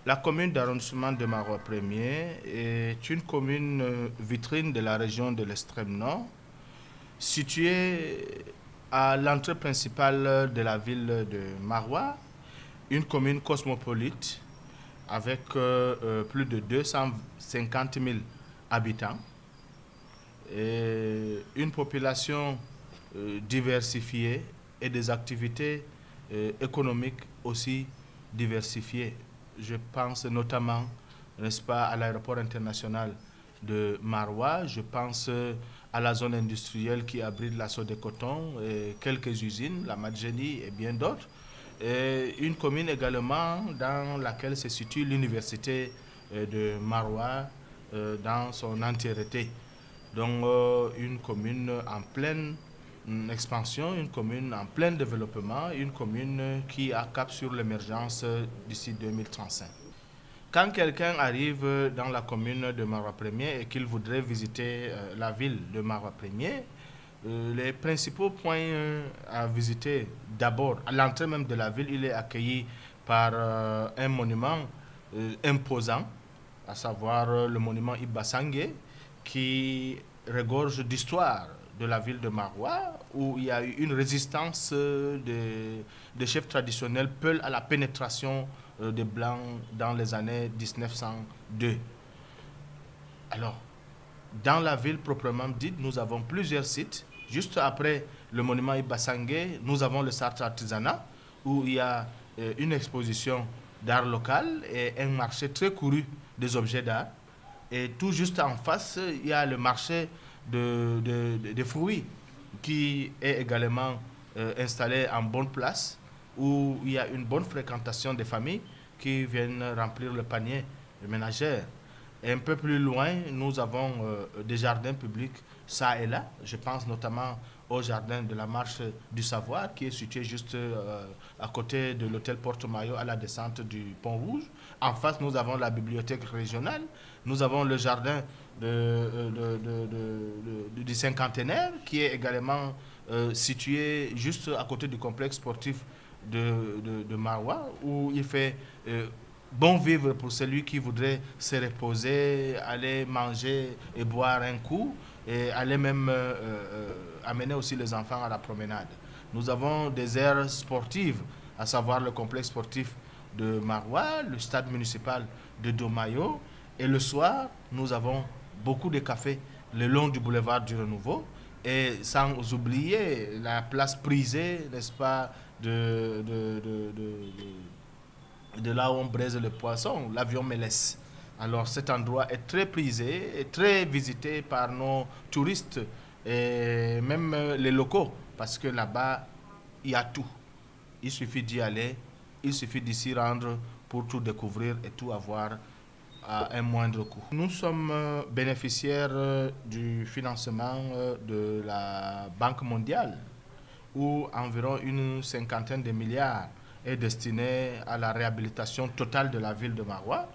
La commune d'arrondissement de Marois 1er est une commune vitrine de la région de l'extrême nord, située à l'entrée principale de la ville de Marois, une commune cosmopolite avec plus de 250 000 habitants et une population diversifiée et des activités économiques aussi diversifiées. Je pense notamment, n'est-ce pas, à l'aéroport international de Marois, je pense à la zone industrielle qui abrite la Sodécoton, et quelques usines, la Madjeni et bien d'autres. Et une commune également dans laquelle se situe l'université de Marois dans son entièreté. Donc une commune en pleine expansion, une commune en plein développement, une commune qui a cap sur l'émergence d'ici 2035. Quand quelqu'un arrive dans la commune de Marois 1er et qu'il voudrait visiter la ville de Marois 1er, les principaux points à visiter, d'abord, à l'entrée même de la ville, il est accueilli par un monument imposant, à savoir le monument Ibba Sangué, qui regorge d'histoire de la ville de Marois, où il y a eu une résistance des chefs traditionnels Peul à la pénétration des Blancs dans les années 1902. Alors, dans la ville proprement dite, nous avons plusieurs sites. Juste après le monument Ibba Sangué, nous avons le centre artisanat, où il y a une exposition d'art local et un marché très couru des objets d'art. Et tout juste en face, il y a le marché des fruits qui est également installé en bonne place, où il y a une bonne fréquentation des familles qui viennent remplir le panier ménagère. Et un peu plus loin, nous avons des jardins publics, ça et là. Je pense notamment au jardin de la Marche du Savoir, qui est situé juste à côté de l'hôtel Porte-Maillot, à la descente du Pont Rouge. En face, nous avons la bibliothèque régionale. Nous avons le jardin du cinquantenaire, qui est également situé juste à côté du complexe sportif de Marois, où il fait bon vivre pour celui qui voudrait se reposer, aller manger et boire un coup, et aller même amener aussi les enfants à la promenade. Nous avons des aires sportives, à savoir le complexe sportif de Marois, le stade municipal de Domayo, et le soir, nous avons beaucoup de cafés le long du boulevard du Renouveau, et sans oublier la place prisée, n'est-ce pas, de là où on braise le poisson, l'avion Mélès. Alors cet endroit est très prisé et très visité par nos touristes et même les locaux, parce que là-bas, il y a tout. Il suffit d'y aller, il suffit d'y s'y rendre pour tout découvrir et tout avoir à un moindre coût. Nous sommes bénéficiaires du financement de la Banque mondiale, où environ une cinquantaine de milliards est destiné à la réhabilitation totale de la ville de Marois.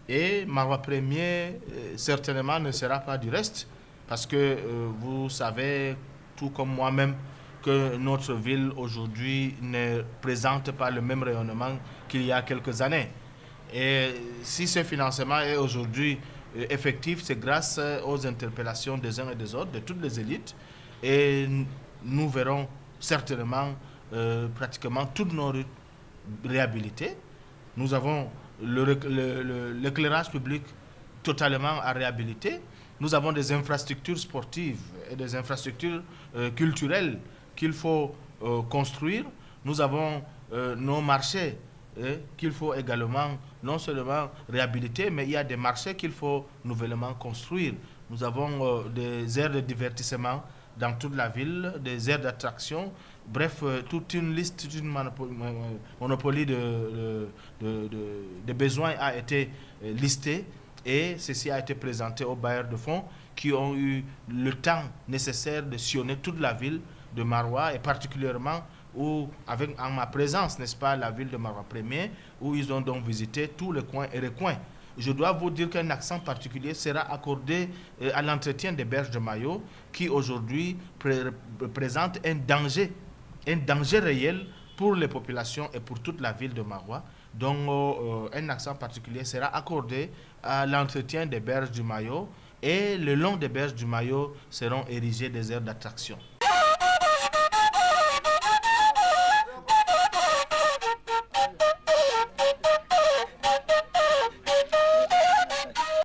Et Marois 1er, certainement, ne sera pas du reste, parce que vous savez, tout comme moi-même, que notre ville aujourd'hui ne présente pas le même rayonnement qu'il y a quelques années. Et si ce financement est aujourd'hui effectif, c'est grâce aux interpellations des uns et des autres, de toutes les élites. Et nous verrons certainement pratiquement toutes nos rues réhabilitées. Nous avons l'éclairage public totalement à réhabiliter. Nous avons des infrastructures sportives et des infrastructures culturelles qu'il faut construire. Nous avons nos marchés qu'il faut également non seulement réhabiliter, mais il y a des marchés qu'il faut nouvellement construire. Nous avons des aires de divertissement dans toute la ville, des aires d'attraction, bref, toute une liste, toute une monopolie de besoins a été listée, et ceci a été présenté aux bailleurs de fonds qui ont eu le temps nécessaire de sillonner toute la ville de Marois, et particulièrement avec en ma présence, n'est-ce pas, la ville de Marois 1er, où ils ont donc visité tous les coins et recoins. Je dois vous dire qu'un accent particulier sera accordé à l'entretien des berges de Mayo, qui aujourd'hui présente un danger réel pour les populations et pour toute la ville de Marois, dont un accent particulier sera accordé à l'entretien des berges du Mayo, et le long des berges du Mayo seront érigées des aires d'attraction.